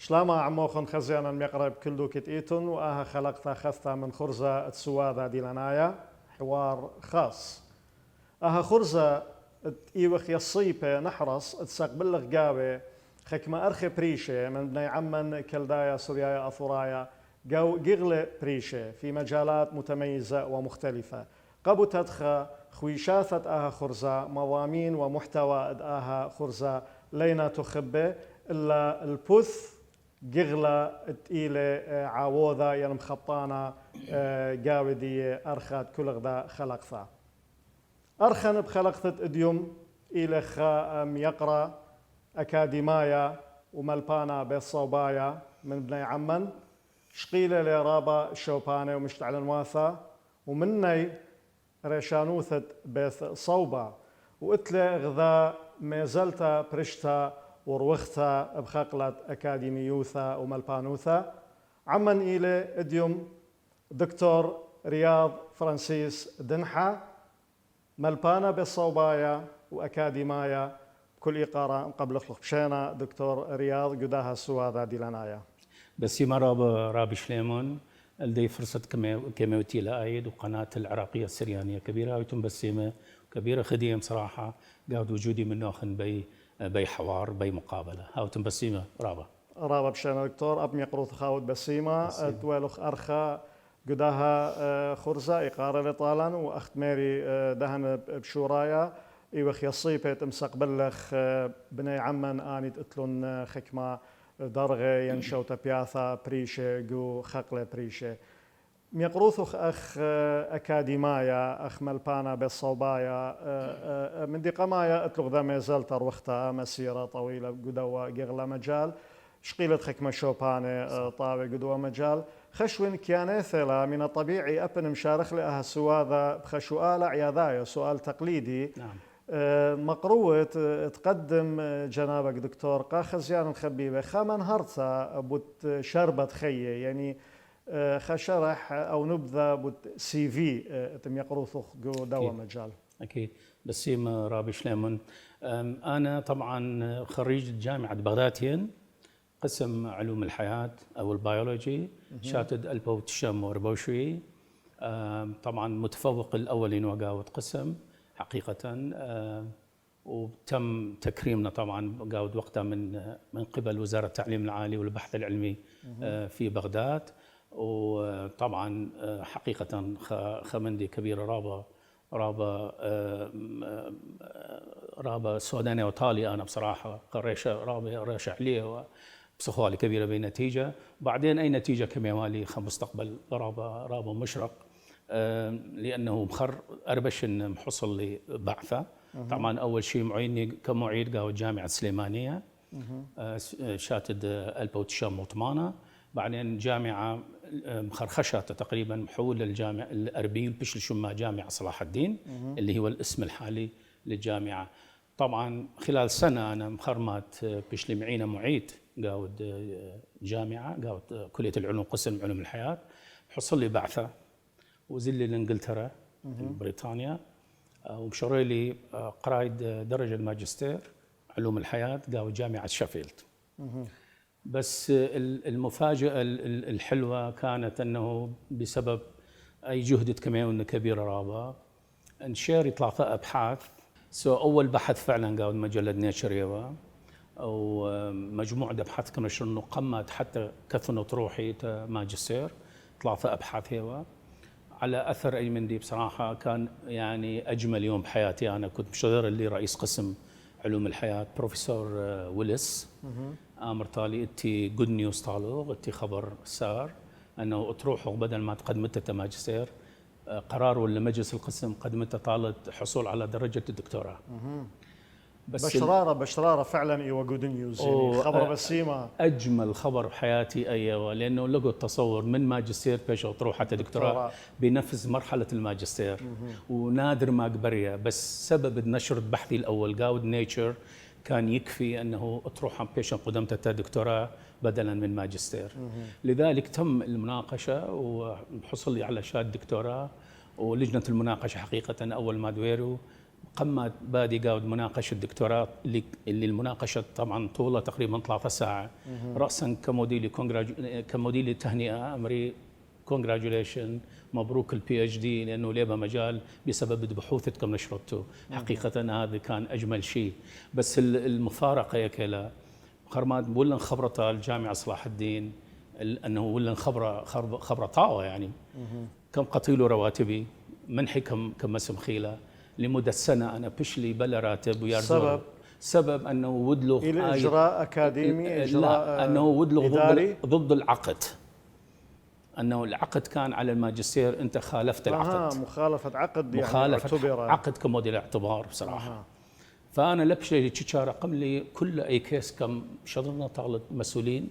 شلاما عموخن خزيانا ميقرب كلدو كتئيتن وآها خلقتا خثتا من خرزة تسواذا ديلانايا حوار خاص آها خرزة إيوخ يصيبة نحرص تسقبلغ قاوة خكما أرخي بريشة من بني عمن كلدايا سوريايا أثورايا جو جغل بريشة في مجالات متميزة ومختلفة قبو تدخى خويشاثة آها خرزة مضامين ومحتوى آها خرزة لينا تخبه إلا البث جغلة تقيلة عاوذة يعني مخطانة قاودية أرخات كل غدا خلقتها أرخن بخلقت إديوم إلى خام يقرأ أكاديمايا وملبانا بالصوبايا من بني عمن شقيلة لرابا شوبانة ومشتعل واثا ومني ريشانوثة بث صوبا وإتلي غذا ميزلتا برشتا وروختا بخقلة أكاديميوثا وملبانوثا عمن إلى إديوم دكتور رياض فرانسيس دنحة ملبانا بالصوبايا وأكاديمايا كل إقارة قبل خلق بشينا دكتور رياض قداها سواذا ديلانايا بسيما رابي شليمون لدي فرصة كميوتي لآيد وقناة العراقية السريانية كبيرة ويتم بسيمة كبيرة خديم صراحة قاعد وجودي من نوخن بي حوار بي مقابلة هاوتم بسيمة رابا بشينا دكتور أبمي قروث خاود بسيمة دوالوخ أرخا قداها خرزة إقارة لطالان وأخت ميري دهن بشورايا إيوخ يصيبة مستقبلخ بني عمن آني تقتلون خكمة درغة ينشوتا بياثا بريشة جو خقلة بريشة ميقروثخ أخ أكاديمايا أخ ملبانا بالصوبايا من دي قمايا أتلغ ذا ميزال تروختا مسيرة طويلة قدوة قغلة مجال شقيلة خكمة شوبانة طاوة قدوة مجال خشوين كيانيثلا من الطبيعي أبن مشارخ لها سواذا بخشوآل عياذايا سؤال تقليدي نعم. مقروة تقدم جنابك دكتور قاخزيان الخبيبة خامن هرتا بوت شربت خيه يعني خشرح أو نبذة بوت سي في تم يقروثخ جو دوا مجال أكيد بسيم رابي شليمون أنا طبعا خريج جامعة بغدادين قسم علوم الحياة أو البيولوجي شاتد البوتشم وربوشي طبعا متفوق الأولين وقاوت قسم حقيقة وتم تكريمنا طبعا قاود وقتها من قبل وزارة التعليم العالي والبحث العلمي في بغداد وطبعا حقيقة خمندي كبيرة رابا سودانية وطالي أنا بصراحة ريشة عليه بسخوالي كبيرة بنتيجة وبعدين أي نتيجة كميوالي مستقبل رابا مشرق لأنه مخر أربش إن محصل لي بعثة طبعا أول شيء معيني كمعيد قاوة الجامعة السليمانية شاتد البوتشام وطمانة بعدين جامعة مخرخشاتة تقريبا محول للجامعة الأربيل بشل شما جامعة صلاح الدين اللي هو الاسم الحالي للجامعة طبعا خلال سنة أنا مخرمات بشلي معينة معيد قاود جامعة قاود كلية العلوم قسم علوم الحياة حصل لي بعثة وزلي لإنجلترا بريطانيا ومشوري لي قرايد درجة الماجستير علوم الحياة قاود جامعة شيفيلد بس المفاجأة الحلوة كانت أنه بسبب أي جهد كميون كبيرة رابا انشير 3 أبحاث أول بحث فعلا قاود مجلة نيتشر يوا أو مجموعة أبحاث كانوا شنو قمت حتى كثنوا طروحي ماجستير 3 أبحاث يوا على أثر أي من دي بصراحة كان يعني أجمل يوم بحياتي أنا كنت مشغل لي رئيس قسم علوم الحياة بروفيسور ويلس آمر طالي اتي جود نيوز طالوغ اتي خبر سار أنه تروحوا بدل ما تقدمت ماجستير قرار ولا مجلس القسم قدمت طالت حصول على درجة الدكتوراه بس بشرارة فعلا ايوه جود نيوز يعني خبر بسيمة اجمل خبر بحياتي ايوه لانه لقوا التصور من ماجستير بيش تروح حتى دكتوراه بنفس مرحله الماجستير ونادر ما قبريا بس سبب النشر البحثي الاول قاود نيتشر كان يكفي انه تروح بيش قدمت دكتوراه بدلا من ماجستير لذلك تم المناقشه وحصل لي على شهاده دكتوراه ولجنه المناقشه حقيقه اول ما دويروا قمت بادي قاود مناقشة الدكتوراه اللي المناقشة طبعا طولها تقريبا 3 ساعة رأسا كموديل تهنئة أمري كونجراجوليشن مبروك البي اتش دي لأنه ليبها مجال بسبب بحوثتكم نشرته حقيقة هذا كان أجمل شيء. بس المفارقة يا كلا خرمات ولا خبرة الجامعة صلاح الدين أنه ولا خبرة طاوة يعني كم قتيلوا رواتبي منحي كم اسم خيلة لمدة سنة أنا بشلي بلا راتب ويا سبب أنه ودلو إلى إجراء أكاديمي إجراء أنه ودلو إداري ضد العقد أنه العقد كان على الماجستير أنت خالفت العقد مخالفة عقد يعني مخالفة عقد كموديل اعتبار بصراحة فأنا لبشلي تشارة قم لي كل أي كيس كم شغلنا طالب مسؤولين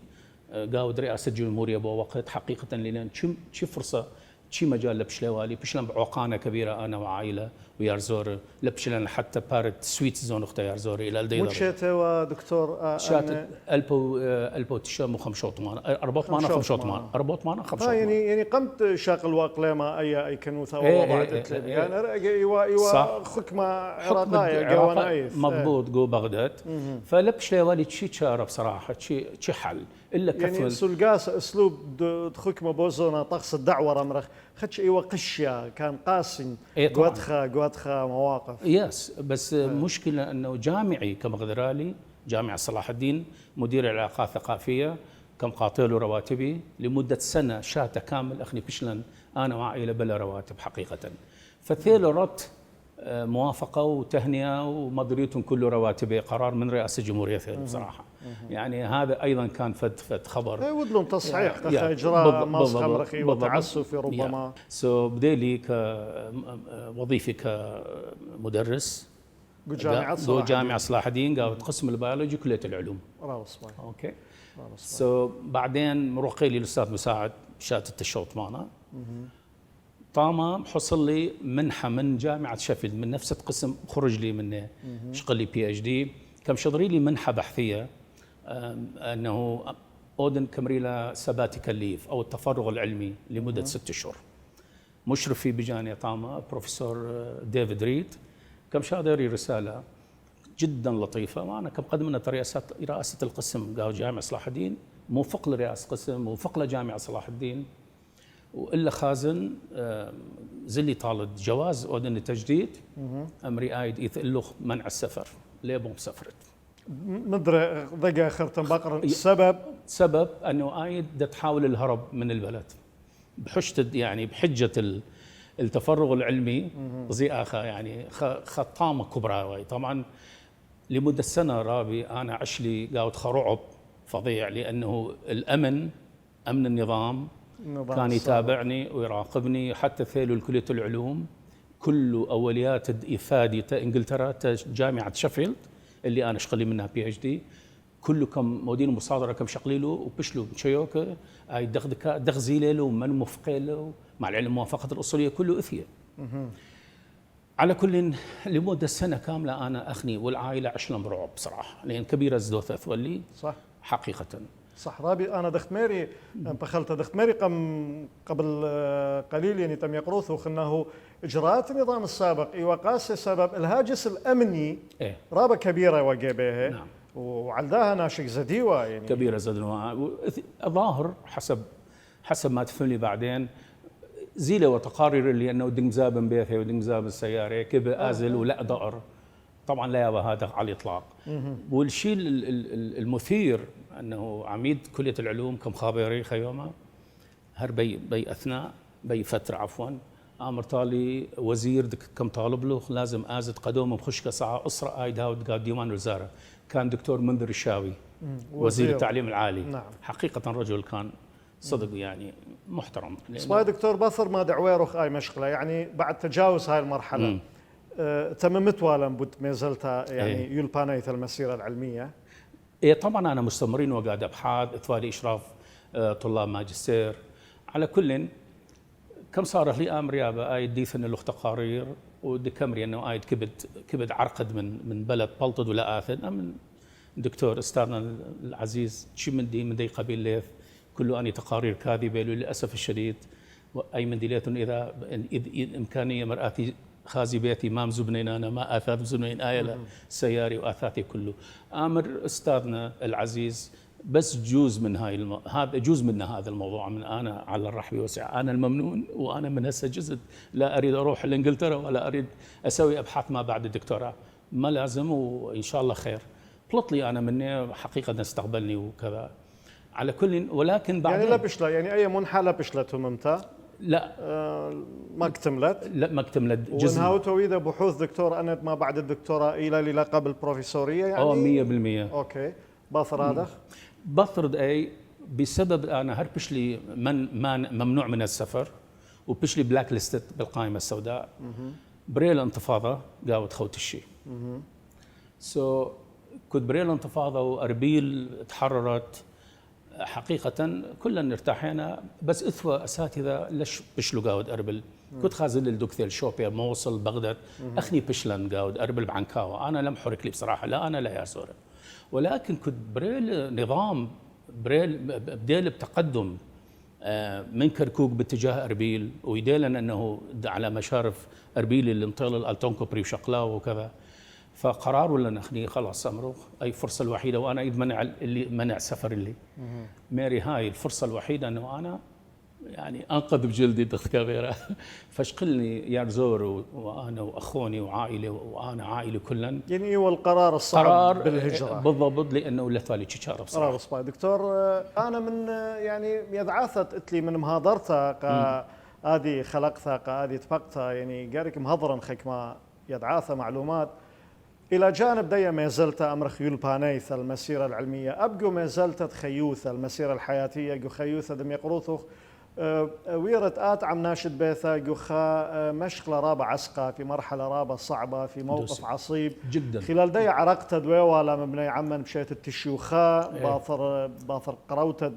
قاود رئاسة الجمهورية بوقت حقيقة لنا شي فرصة شي مجال لبشلي والي بشلن بعقانة كبيرة أنا وعائلة ويارزور لبشلن حتى بارد سويت زون أختي يارزور إلى الديدر متشيته ودكتور شات ألبو تشام وخمشوط مان أربوط مان خمشوط مان أربوط مان خمشوط مان يعني قمت شاق الواق لما أي كنوثة وبعد يعني إيوا خكمة عراقية جوانايث مضبوط جو بغداد فلبشلي والي شي شارة بصراحة شي حل إلا كفل يعني سلقاس أسلوب خكمة بوزونا طقس الدعوة رمرخ خدش إيوا قشيا كان قاسم قوتخا مواقف يس بس مشكلة أنه جامعي كمغدرالي جامعة صلاح الدين مدير العلاقات الثقافية كم قاطيله رواتبي لمدة سنة شاتة كامل أخني بشلن أنا وعائلة بلا رواتب حقيقة فثيلو رت موافقة وتهنئة ومضريتهم كله رواتبي قرار من رئاسة الجمهورية بصراحة يعني هذا أيضا كان فد خبر ودلهم تصحيح إجراء مسخ مرخي وتعسفي ربما بديلي كوظيفي كمدرس جامعة صلاح الدين قاعد قسم البيولوجي كلية العلوم اوكي بعدين مروقي لي الاستاذ مساعد شات التشوط معنا طاما حصل لي منحة من جامعة شيفيلد من نفس القسم خرج لي منه شغل لي بي اتش دي كم شضري لي منحة بحثية أنه أودن كمريلا سباتيكال ليف أو التفرغ العلمي لمدة 6 أشهر مشرفي بجاني طاما بروفيسور ديفيد ريد كم شادري رسالة جدا لطيفة معنا كم قدمنا رئاسة القسم قال جامعة صلاح الدين موفق لرئاسة القسم موفق لجامعة صلاح الدين وإلا خازن زلي طالب جواز أودن التجديد أمري آيد يثقله منع السفر ليه بوم سفرت مدري ضيقة خرتم بقرة سبب أنه آيد تحاول الهرب من البلد يعني بحجة التفرغ العلمي زي آخر يعني خطامة كبرى طبعا لمدة سنة رابي أنا عشلي قاعد خرعب فظيع لأنه أمن النظام كان يتابعني ويراقبني حتى ثيلو كلية العلوم كله أوليات إفادة إنجلترا جامعة شيفيلد اللي أنا شغلي منها بي اتش دي كله كم مدير مصادرة كم شغليله وبشلو شيوكه أي دغزي له ومن مفقيله مع العلم موافقة الأصولية كله إثية على كل لمدة سنة كاملة أنا أخني والعائلة عشنا برعب بصراحة لأن كبيرة زدوثة ثولي صح حقيقة صح رابي أنا دخت ماري بخلت دخت ماري قبل قليل يعني تم يقروث وخناه إجراءات النظام السابق وقاس سبب الهاجس الأمني رابة كبيرة وجبهه نعم. وعلداها ناشق زديوة يعني كبيرة زديوة ظاهر حسب ما تفهمني بعدين زيلة وتقارير اللي أنه دنجزاب بيثي ودنجزاب السيارة كيف آزل ولا ضأر طبعا لا يابا هذا على الإطلاق والشيء المثير أنه عميد كلية العلوم كم خابري خيومة بي أثناء بي فترة عفوا آمر طالي وزير كم طالب له لازم آزد قدوم بخش كساعة أسرة آي داود قاد ديوان الوزارة كان دكتور منذر الشاوي وزير التعليم العالي نعم. حقيقة رجل كان صدق يعني محترم اسمه دكتور بثر ما دعويرخ آي مشغلة يعني بعد تجاوز هاي المرحلة تممت والم بد ما زلت يعني يلبانيت المسيرة العلمية طبعا أنا مستمرين وقاعد أبحاث إطفالي إشراف طلاب ماجستير على كل كم صار لي أمر يابا آيد ديثن له تقارير ودكمري أنه آيد كبد عرقد من بلد بلطد ولا آثن من دكتور أستاذنا العزيز شي من دي قبيل ليث كله أني تقارير كاذبة للأسف الشديد أي من ديليتهم إذا إمكانية مرآتي خازي بيتي ما مزبنين أنا ما آثاث مزبنين آيلة سياري وآثاثي كله. آمر أستاذنا العزيز بس جزء من هذا جزء من هذا الموضوع. من أنا على الرحب والسعة، أنا الممنون، وأنا من هسه جزء لا أريد أروح لإنجلترا ولا أريد أسوي أبحاث ما بعد الدكتوراه، ما لازم، وإن شاء الله خير. طلت لي أنا مني حقيقة استقبلني وكذا على كل، ولكن بعد يعني لبشلة، يعني أي منحة لبشلته ممتاز؟ لا ما اكتملت؟ لا ما اكتملت جزء. وانهاوتوا إذا بحوث دكتور أنت ما بعد الدكتوراه إلى للقب البروفيسورية يعني؟ 100%. أوكي، باثر هذا؟ بطرد أي بسبب أنا هربشلي ممنوع من السفر، وبشلي بلاك ليستد بالقائمة السوداء. بريل الانتفاضة قاوت خوت الشيء. كنت بريل الانتفاضة وأربيل تحررت حقيقة كلنا ارتاحينا، بس اثوى اساتذه ليش بشلو قاود اربل. كنت خازن للدكتور شوبير موصل بغداد اخني بشلن قاود اربل بعنكاوه. انا لم حرك لي بصراحه، لا انا لا يا سوري، ولكن كنت بريل نظام بريل بديل بتقدم من كركوك باتجاه اربيل، ويديلنا انه على مشارف اربيل اللي انطل التونكو بري وشقلاوه وكذا. فقرار ولا نخني خلاص امره اي فرصه الوحيده، وانا ايد منع اللي منع سفر اللي ماري، هاي الفرصه الوحيده انه انا يعني انقذ بجلدي ضد كبيره. فشقلني يا زور وانا واخوني وعائله وانا عائله كلن. يعني هو القرار الصعب قرار بالهجره بالضبط، لانه لثالي تشاره بصراحه. قرار صعب. دكتور انا من يعني يدعاثت قلت لي من مهادرتها هذه خلقتها هذه تفقتها، يعني قالك مهضرا خيك ما يدعاثة معلومات إلى جانب دي ما زلت أمر خيول بانيث المسيرة العلمية أبقوا ما زلت تخيوث المسيرة الحياتية جو خيوثة دم يقروثوخ ويرت آت عم ناشد بيثا جو خا مشغلة رابع عسقة في مرحلة رابع صعبة في موقف عصيب جدا. خلال دي عرقت دويوة لما عمان مشيت التشيوخاء باثر قروتة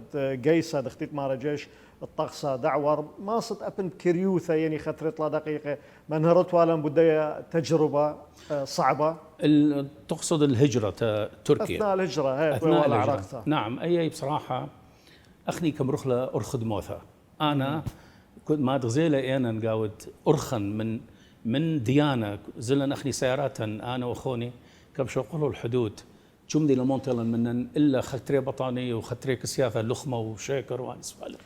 قيسة دختيت مارا جيش الطقسة دعور ما صد أبن كريوثة يعني خطرت لا دقيقة منهرت ولا بداية تجربة صعبة. تقصد الهجرة تركيا؟ أثناء الهجرة أثناء الهجرة. نعم. أي بصراحة أخني كم رخلة أرخد موثة. أنا كنت ما تغزيلة أنا نقاود أرخن من ديانة زلنا أخني سيارات أنا وأخوني كم شوقلوا الحدود جمدي لمونتلا منن الا خطري بطانيه وخطري كسيافه لخمه وشيكر وانسفال.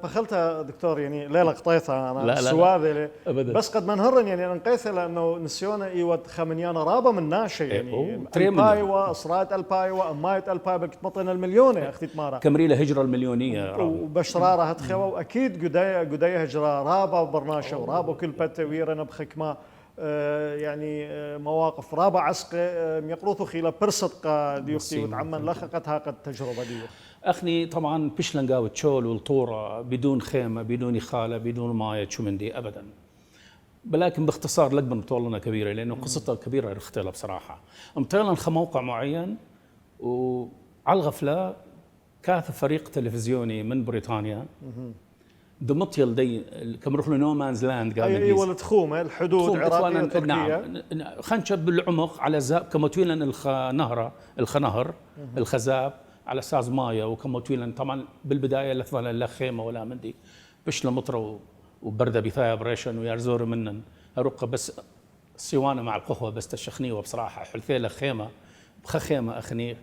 بخلتها دكتور يعني ليله قطيتها انا لا سواذله بس قد منهرن يعني انقيث لانه نسيونا ايوت خمنيانا رابه من ناشي يعني البايوا اسرات البايوا امايت الباي بكت مطن المليونيه اختيت مارا كمريله هجره المليونيه وبشراره هتخوا واكيد قدايه هجره رابه وبرناشه ورابه كل بتويرنا بخكمه يعني مواقف رابع عسقة يقروثو خيلا برصدقة ديوختي وتعمن لخقتها قد تجربة ديو أخني طبعا بشلنقاو تشول والطورة بدون خيمة بدون إخالة بدون ماية شو من دي أبدا. ولكن باختصار لقب مطولنا كبيرة لأنه قصتها كبيرة رختلها بصراحة. مطولنا موقع معين وعلى الغفلة كاث فريق تلفزيوني من بريطانيا دمت يلدي كم روح نو مانز لاند قال اي ولد خومه الحدود عراقيه تركيه نعم خنشب بالعمق على زاب كموتويلا الخنهر الخزاب على اساس مايه وكموتويلا طبعا بالبدايه لا خيمه ولا مندي بش لمطره وبرده بثايا بريشن ويرزور منن ارقه بس سيوانه مع القهوه بس تشخنيه وبصراحه حلفيله خيمه خيمه اخني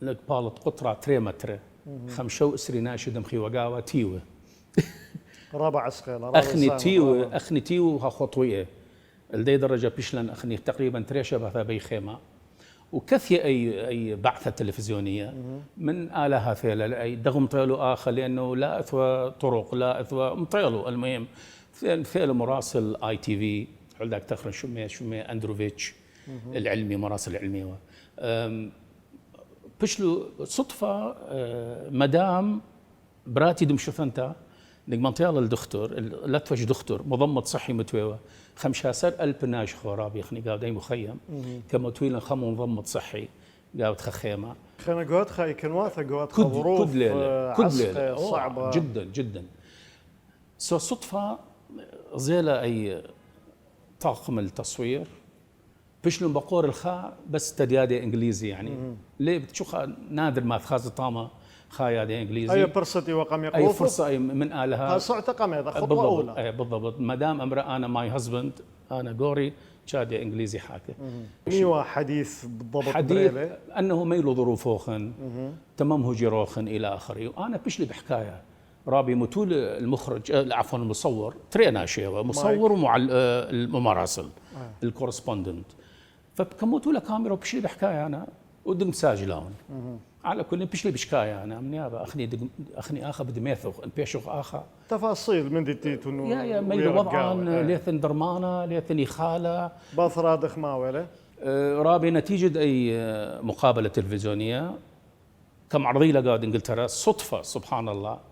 لك بالط قطره تريمتر خمشو اسري ناشد مخي وقاوه تيوه رابع عسقيل اخني تيو خطويه لدي درجه بيشلن اخني تقريبا تريشه بثا بي خيمه وكثيه اي بعثه تلفزيونيه من آلها ثيله اي دغم طيلو اخر لانه لا اثوى طرق لا اثوى مطيلو المهم ثيل مراسل اي تي في حلدك تخرج شمي اندروفيتش العلمي مراسل علمي بشلو صدفه مدام براتي دمشثنتا ديك منطقة الدكتور لا توجه دكتور مضمت صحي متويوه 15,000 ناش خرابي خني قاعد اي مخيم كما تويل خمو مضمت صحي قاعد خيمه خنا قوات خاي كنواثه قوات ظروف عسقة صعبه جدا صدفه زيله اي طاقم التصوير بشلون بقور الخاء بس تديادي انجليزي يعني ليه بتشوف نادر ما خاز طامه خايا دي انجليزي اي فرصتي وقم يقوفوا اي فرصه أي من آلها صعت قم هذا خطوه بالضبط. اولى. اي بالضبط. ما دام امرأة انا ماي هازبند انا جوري شادي انجليزي حاكي نيوا حديث بالضبط حديث بريلة. انه ميلو ظروفوخن تمامه جيروخن الى اخره. وانا بشلي بحكايه رابي متول المخرج عفوا المصور ترينا شيء مصور ومع الممارسل الكورسبوندنت فبكموتوا له كاميرا وبشلي بحكايه انا ودم ساجلون على كل بشلي بشكايه انا من يابا اخني اخا بدميثو بيشوخ اخا تفاصيل من ديتيت يا ميل وضعا ليثن درمانه ليثن خاله باثرادخ ماوله رابي نتيجه اي مقابله تلفزيونيه كم عرضي لقاد انجلترا صدفه سبحان الله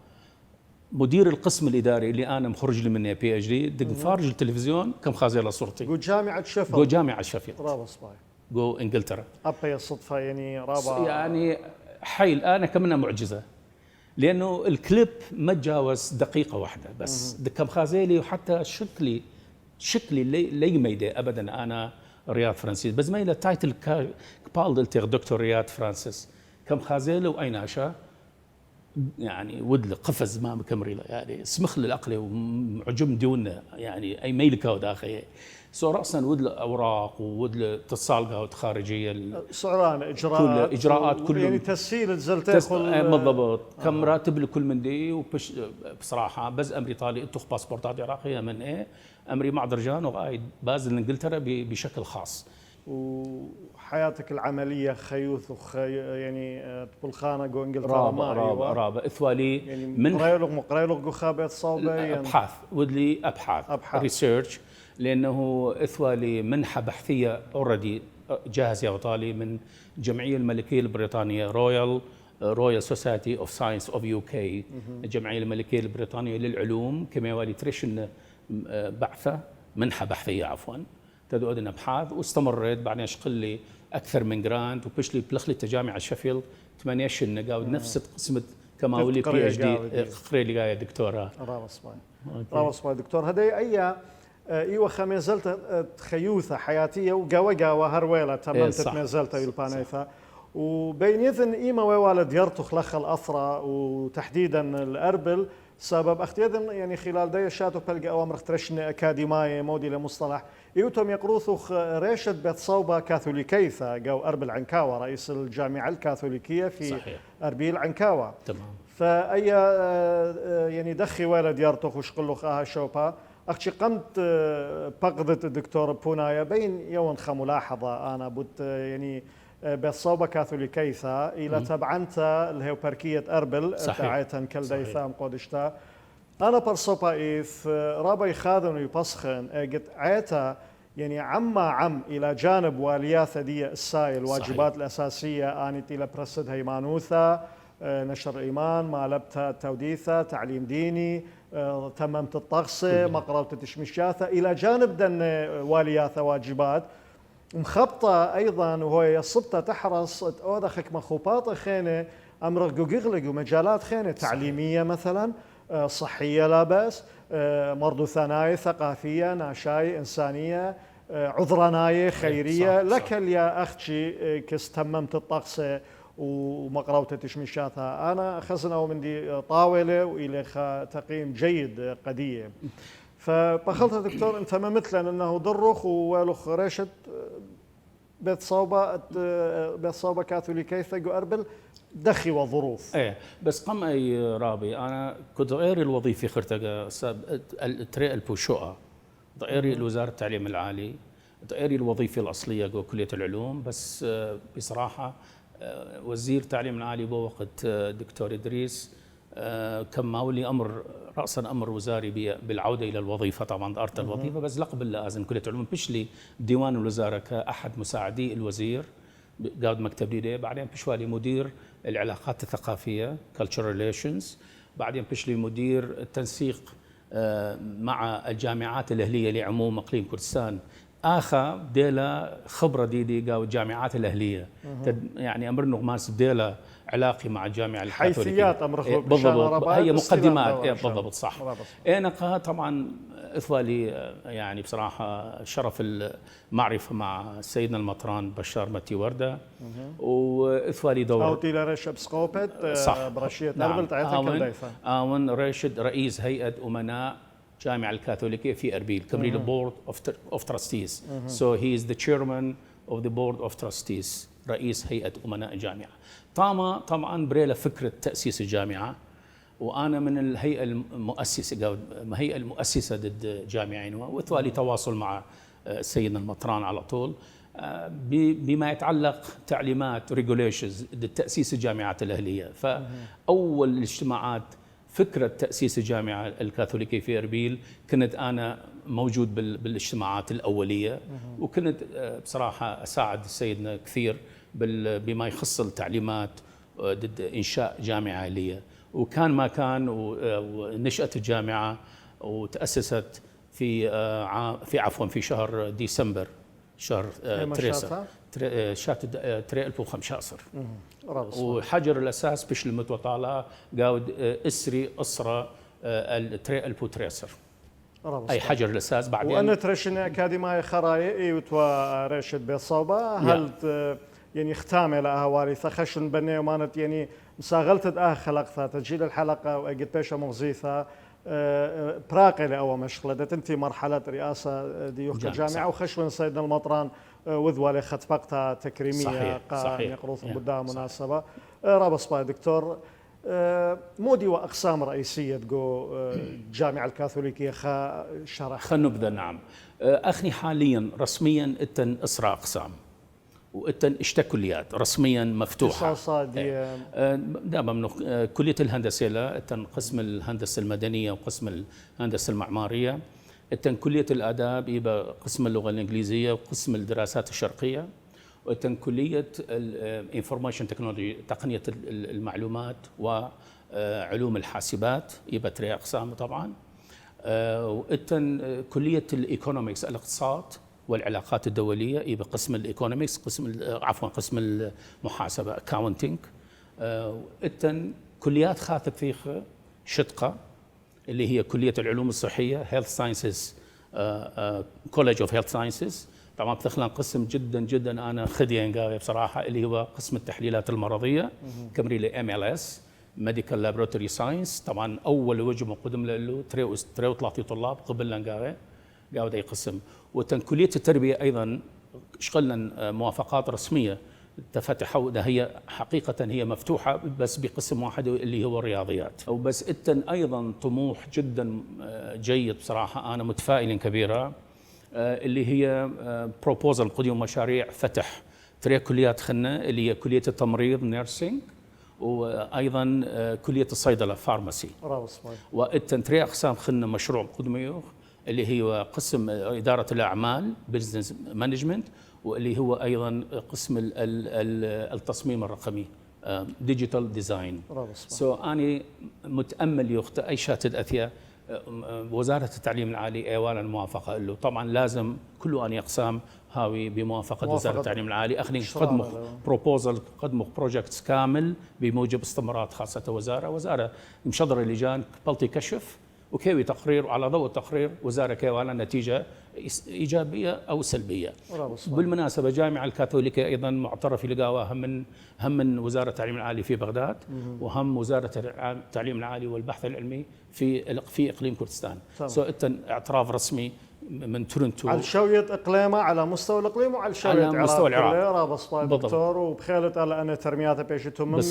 مدير القسم الاداري اللي انا مخرج لي منه بي اتش دي دق فارج التلفزيون كم خازي صورتي جو جامعه شيفيلد جو جامعه شيفيلد رابا صباي جو انجلترا ابا الصدفه يعني رابا يعني حيل انا كمنها معجزه لانه الكليب ما تجاوز دقيقه واحده بس كم خازيلي وحتى شكلي لي ميدي ابدا انا رياض فرانسيس بس ما الى تايتل بالدلتيغ دكتور رياض فرانسيس كم خازيلي واين عشا يعني ودل قفز ما كمريلا يعني سمخ للعقل وعجم ديونا يعني اي ميلكا وداخل سو راسا ودل اوراق ودل اتصال خارجيه سعران اجراءات كل يعني تسهيل الزلتيخ بالضبط كم راتب لكل من دي وبش بصراحه بس امري طالي انتخ باسبورتات عراقيه من ايه امري مع درجان وقايد بازل انجلترا بشكل خاص وحياتك العمليه خيوث يعني بالخانه جو انجلترا رابع اثوالي يعني من قريلوغ جو خابت صوبه ابحاث ودلي ابحاث ريسيرش لانه اثوالي منحه بحثيه اوريدي جاهز يا وطالي من الجمعيه الملكيه البريطانيه رويال سوسايتي اوف ساينس اوف يو كي الجمعيه الملكيه البريطانيه للعلوم كما يوالي تريشن بعثه منحه بحثيه عفوا تدودنا ابحاث واستمريت بعدين اشقل لي اكثر من جراند وبشلي بلخلي جامعه شيفيلد 8 سنين قاعد نفس قسمه كما ولي بي اتش دي قريلي جايه دكتوره رابا صباي دكتور هدي اي ايوه خميزلت تخيوثه حياتيه وقاوه هرويله تممت ميزلته يلبانيثا وبين يذن ايما ووالد يرتخ لخ الاثرى وتحديدا الاربل سبب اختيذن يعني خلال دي شاتو بلقى اوامر اخترشن اكاديمايه مودي لمصطلح يوتم يقروثخ ريشد بيت صوبه كاثوليكيثا جو اربل عنكاوه رئيس الجامعه الكاثوليكيه في صحيح. اربيل عنكاوه تمام فاي يعني دخي ولد يرتخ وشقلخ شوبا اختي قمت بقضت الدكتور بونايا بين يوم ملاحظه انا بوت يعني بالصوبة كاثوليكيثا إلى تبعنتا اللي هي بركية أربل تعيتن كالديثام قودشتا أنا برصوبا إيث رابا يخاذن ويبسخن قد عيتا يعني عم إلى جانب والياثة دي الساي الواجبات الأساسية آنت إلى برسد هيمانوثا نشر إيمان مالبتا توديثا تعليم ديني تممت الطقسة مقرأة تشميشاثة إلى جانب دن والياثة واجبات مخبطة أيضاً وهو يصبت تحرص أوضخك مخوبات خينة أمر جوجلج ومجالات خينة تعليمية مثلاً صحية لا بأس مرضو ثنايا ثقافية ناشاي إنسانية عذراناية خيرية لك يا أختي كستممت الطقس ومقراوة تشميشاتها أنا خزنة ومن دي طاولة وإلى تقييم جيد قدية فبخلت دكتور انت ما مثلا انه ضرخ ولخ ريشت بيت صوبه كاثوليكي ثقو اربل دخي وظروف ايه بس قم اي رابي انا كنت غير الوظيفه خرتقه التري البوشوقه غيري الوزاره التعليم العالي غيري الوظيفه الاصليه جو كليه العلوم بس بصراحه وزير التعليم العالي بوقت دكتور ادريس كم ماولي امر راسا امر وزاري بالعوده الى الوظيفه طبعا ارت الوظيفه بس لقبل لازم كليه العلوم بشلي ديوان الوزاره كاحد مساعدي الوزير قاعد مكتب لي بعدين بشوالي مدير العلاقات الثقافيه cultural relations بعدين بشلي مدير التنسيق مع الجامعات الاهليه لعموم اقليم كردستان اخا ديلا خبره دي قاو الجامعات الاهليه يعني امر نغماس ديلا علاقي مع الجامعه الكاثوليكيه حيثيات امر بالضبط هي مقدمات بالضبط صح انا طبعا إثوى لي يعني بصراحة شرف المعرفة مع سيدنا المطران بشار متي وردة، وإثوى لي دور أوتي لرش بسقوبت صح برشية نعم. أربل تعيثا كالديثة آون راشد رئيس هيئة أمناء جامعة الكاثوليكية في أربيل كبريل بورد of trustees. So he is the chairman of the board of trustees، رئيس هيئة أمناء الجامعة. طبعا بريلة فكرة تأسيس الجامعة، وأنا من الهيئة المؤسسة ضد جامعة عنوان، وإثوى تواصل مع سيدنا المطران على طول بما يتعلق تعليمات ريجوليشنز ضد تأسيس الجامعات الأهلية. فأول الاجتماعات فكرة تأسيس الجامعة الكاثوليكية في أربيل كنت أنا موجود بالاجتماعات الأولية، وكنت بصراحة أساعد سيدنا كثير بما يخص التعليمات ضد إنشاء جامعة أهلية. وكان ما كان ونشأت الجامعة وتأسست في شهر ديسمبر، شهر تريسا شات تري 2015. وحجر الأساس بش المتوطالة قاود إسري أسرة التري 2013 أي حجر الأساس. بعدين وأنا ترشن أكاديمية خرايئي وتوا رشد بصوبة هل يعني ختامة لها وارثة خشن بني ومانت يعني مساغلت خلقتها تسجيل الحلقة وأجد بيشة مغزيثة براقلة أو مشغلة أنت مرحلة رئاسة ديوخ الجامعة وخشون سيدنا المطران وذوالي خطبقتها تكريمية صحيح يقروث بدها مناسبة رابص باي دكتور مودي وأقسام رئيسية تقو الجامعة الكاثوليكية شرح خنبذة. نعم أخني حاليا رسميا اتن إسرى أقسام واتن اشتكليات رسميا مفتوحة دابا من كلية الهندسة لا اتن قسم الهندسة المدنية وقسم الهندسة المعمارية، اتن كلية الآداب يبقى قسم اللغة الإنجليزية وقسم الدراسات الشرقية، واتن كلية الانفورميشن تكنولوجي تقنية المعلومات وعلوم الحاسبات يبقى 3 أقسام طبعا، واتن كلية الإيكونومكس الاقتصاد والعلاقات الدولية يبقى قسم الإيكونومكس قسم المحاسبة أكاونتينج، اتن كليات خاطب فيها شتقة اللي هي كلية العلوم الصحية Health Sciences College of Health Sciences. طبعا بتخلق قسم جدا جدا أنا خدين قاوي بصراحة اللي هو قسم التحليلات المرضية كمري ل MLS Medical Laboratory Science. طبعا أول وجه مقدم له 33 طلاب قبلنا قاوي أي قسم. وتن كلية التربية أيضا شغلنا موافقات رسمية تفتحوا ده هي حقيقة هي مفتوحة بس بقسم واحد اللي هو الرياضيات. وبس اتن أيضا طموح جدا جيد بصراحة أنا متفائل كبيرة اللي هي بروبوزل قديم مشاريع فتح 3 كليات خلنا اللي هي كلية التمريض نيرسينج وأيضا كلية الصيدلة فارماسي، واتن 3 أقسام خلنا مشروع قدميوخ اللي هو قسم إدارة الأعمال بزنس مانجمنت، واللي هو أيضا قسم التصميم الرقمي ديجيتال ديزاين. أنا متأمل يخت أي شاتد أثيا وزارة التعليم العالي أيوانا موافقة له. طبعا لازم كل أن يقسم هاوي بموافقة وزارة التعليم العالي أخني قدموا بروبوزل قدموا بروجكتس كامل بموجب استمارات خاصة وزارة مشضر اللجان بلطي كشف وكيوي تقرير، وعلى ضوء التقرير وزارة كيوانا نتيجة إيجابية أو سلبية. بالمناسبة جامعة الكاثوليكية أيضا معترف لقاوها هم من وزارة التعليم العالي في بغداد وهم وزارة التعليم العالي والبحث العلمي في إقليم كردستان. اتن اعتراف رسمي من تورنتو على شوية إقليمة على مستوى الإقليم وعلى شوية على مستوى العراق رابص دكتور وبخيلة على أنا ترمياتها بيشتهم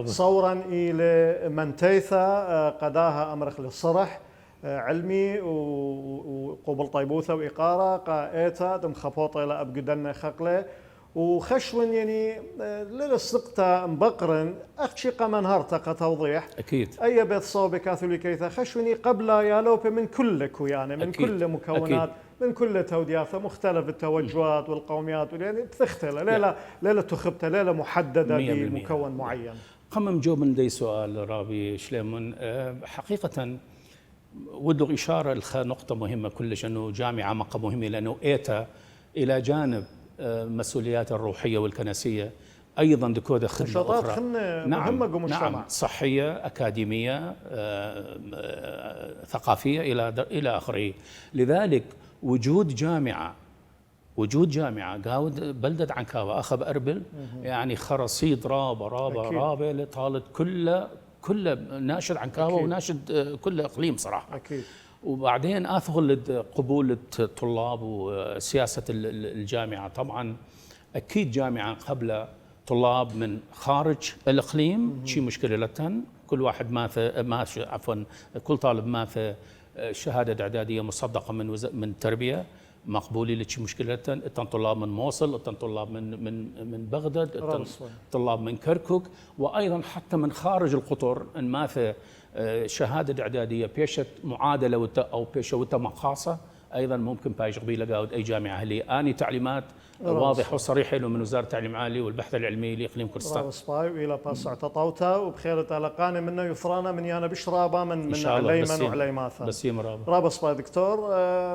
صورا إلى منتيثة قداها أمرخ للصرح علمي وقبل طيبوثة وإقارة قائتا دم خبوطة إلى أبقدنا خقلة وخشون يعني للسقطة مبقرن أخشي قمن هرتقة توضيح أكيد أي بيت صوب كاثوليكيثة خشوني قبل يالوب من كل كويانة من أكيد. كل مكونات أكيد. من كل توديات مختلف التوجهات والقوميات يعني بتختلف ليلة تخبتها ليلة محددة بمكون معين. قمم جو من دي سؤال رابي شليمون حقيقة ودو إشارة نقطة مهمة كلش أنه جامعة مهمة لأنه إيتا إلى جانب مسؤوليات الروحية والكنسية ايضا دكوده خدمه نشاطات اخرى. مهمه بمجتمع. نعم، صحيه، اكاديميه، ثقافيه، الى اخره. لذلك وجود جامعه قاود بلده عنكاوه اخذ اربل، يعني خرصيد رابه لطالب كله ناشد عنكاوه وناشد كل اقليم صراحه. اكيد. وبعدين اثغل قبول الطلاب وسياسه الجامعه. طبعا اكيد جامعه قبل طلاب من خارج الاقليم شيء مشكله لتن. كل واحد كل طالب ماث شهاده اعداديه مصدقه من تربيه مقبولي لشي مشكله. التن طلاب من موصل، التن طلاب من بغداد، التن طلاب من كركوك، وايضا حتى من خارج القطر ان ماث شهاده اعداديه بيشت معادله او بيشه مقاصه ايضا ممكن بايش قبيله قاود اي جامعه اهليه. اني تعليمات واضحه وصريحه له من وزاره التعليم العالي والبحث العلمي لاقليم كردستان. رابا سباي والى باس اعتطوتا وبخير تلقاني منه يفرانا من يانا بشرابه من عليمن وعليماثا. بسيمه رابا سباي دكتور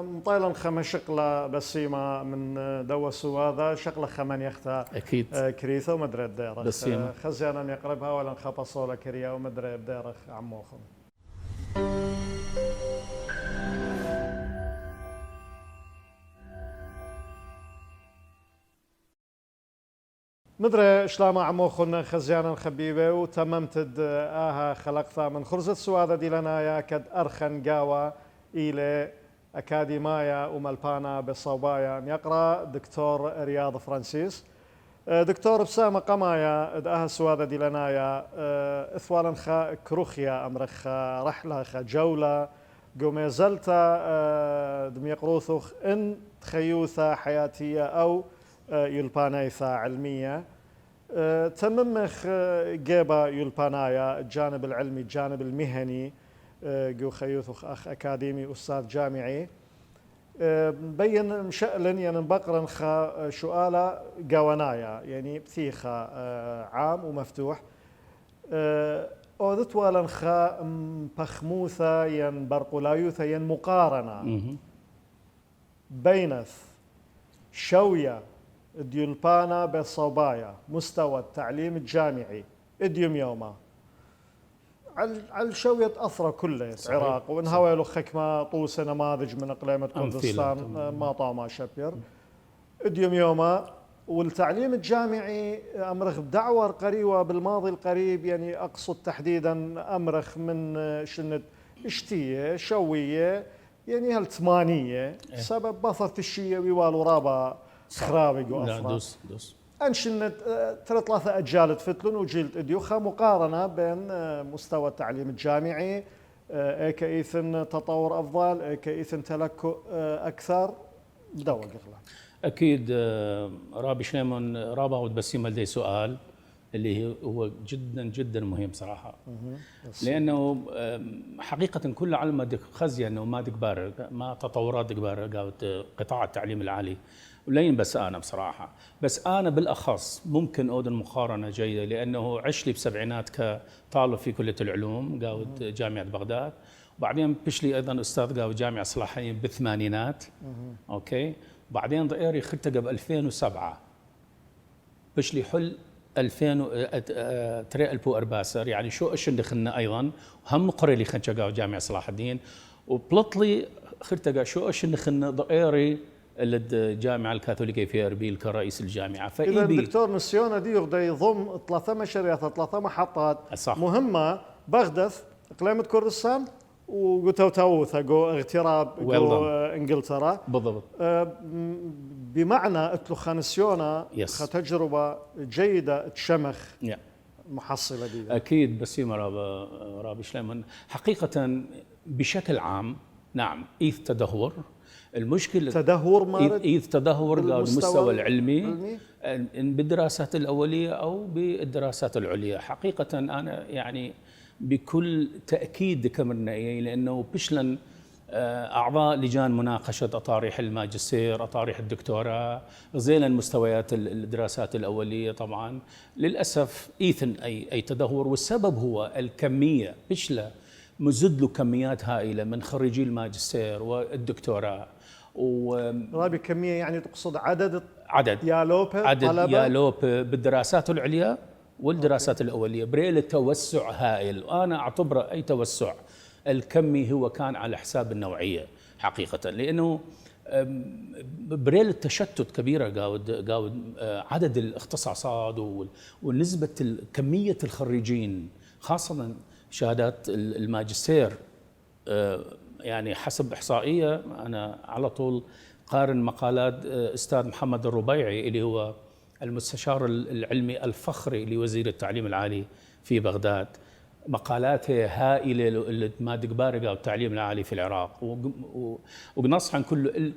مطيلا خم شقله بسيمه من دوسوا هذا شقله خمن يختا اكيد كريثه ومدري الديرخ بسيمه خزيانا يقربها ولا نخبصوا ولا كريا ومدري الديرخ عموخم. مدري شلام عموخن خزيانا خبيبه وتممت خلقتها من خرزة سوادة دي لنا يا كد أرخن قاوة إلى أكاديمايا وملبانا بصوبايا يقرأ دكتور رياض فرانسيس. دكتور بسامة قمايا داها سوادة دي لنا يا إثوالا خا كروخيا أمرخ رحلة خا جولة قوميزلتا دميقروثوخ إن تخيوثة حياتية أو يلبانيثا علمية تممخ جيبا يلبانايا الجانب العلمي الجانب المهني جو خيوثخ أخ أكاديمي أستاذ جامعي بين مشألن يعني بقرن خا سؤالة قوانايا يعني بثيخة عام ومفتوح أوذت والن خا بخموثة ين برقلايوثة ين مقارنة بينث شوية ديولبانا بالصوبايا مستوى التعليم الجامعي اديوم يوما على شوية أثرة كله العراق وانهوى له خكمة طوس نماذج من إقليمة كردستان ما طاما شبير اديوم يوما. والتعليم الجامعي أمرخ بدعوة قريبة بالماضي القريب يعني أقصد تحديدا أمرخ من شنة اشتية شوية يعني هالثمانية سبب بثرة الشيء ويوالو رابا خرابق وأفراد دوس أنشنت ثلاثة أجيال تفتلون وجيل إديوخا مقارنة بين مستوى التعليم الجامعي كإيثن تطور أفضل كإيثن تلكؤ أكثر بدوا قغلا. أكيد رابي شيمون رابا وتبسيم لدي سؤال اللي هو جدا جدا مهم صراحة لأنه حقيقة كل علم دك خزية أنه ما دكبار ما تطورات دكبار قاوت قطاع التعليم العالي ولين بس أنا بصراحة بس أنا بالأخص ممكن أودن مقارنة جيدة لأنه عشت لي بسبعينات كطالب في كلية العلوم قاوت جامعة بغداد وبعدين بشلي أيضا أستاذ قاوت جامعة صلاحية بالثمانينات أوكي بعدين ضئيري خرتقة ب 2007 بشلي حل 2000 تري البو ارباسر يعني شو ايش دخلنا ايضا هم قري لي خنشقاو جامعه صلاح الدين وبلطلي خرتقا شو ايش دخلنا ضئيري الجامعه الكاثوليكيه في اربيل كرئيس الجامعه. اذا الدكتور نسيونا دي يقدر يضم ثلاثه مشاريع ثلاثه محطات صح. مهمه بغدث اقليمه كردستان وتوتاوثا جو اغتراب جو انجلترا بالضبط بمعنى اتلوخانسيونا تجربه جيده تشمخ محصله دي اكيد بسيمه رابي شليمان حقيقه بشكل عام نعم ايث تدهور المشكله تدهور ايث تدهور المستوى العلمي بالدراسات الاوليه او بالدراسات العليا. حقيقه انا يعني بكل تأكيد ذكرنا لأنه بشلن أعضاء لجان مناقشة أطارح الماجستير أطارح الدكتوراه غزيلا مستويات الدراسات الأولية طبعا للأسف إيثن أي تدهور والسبب هو الكمية بشلة مزد له كميات هائلة من خريجي الماجستير والدكتوراه رابي كمية يعني تقصد عدد عدد طلبة؟ يالوب بالدراسات العليا والدراسات الأولية بريل توسع هائل، وأنا أعتبره أي توسع الكمي هو كان على حساب النوعية حقيقة، لأنه بريل التشتت كبيرة قاود عدد الاختصاصات ونسبة كمية الخريجين خاصة شهادات الماجستير. يعني حسب إحصائية أنا على طول قارن مقالات أستاذ محمد الربيعي اللي هو المستشار العلمي الفخري لوزير التعليم العالي في بغداد، مقالاته هائلة اللي ما دقبارقة والتعليم العالي في العراق، ونص عن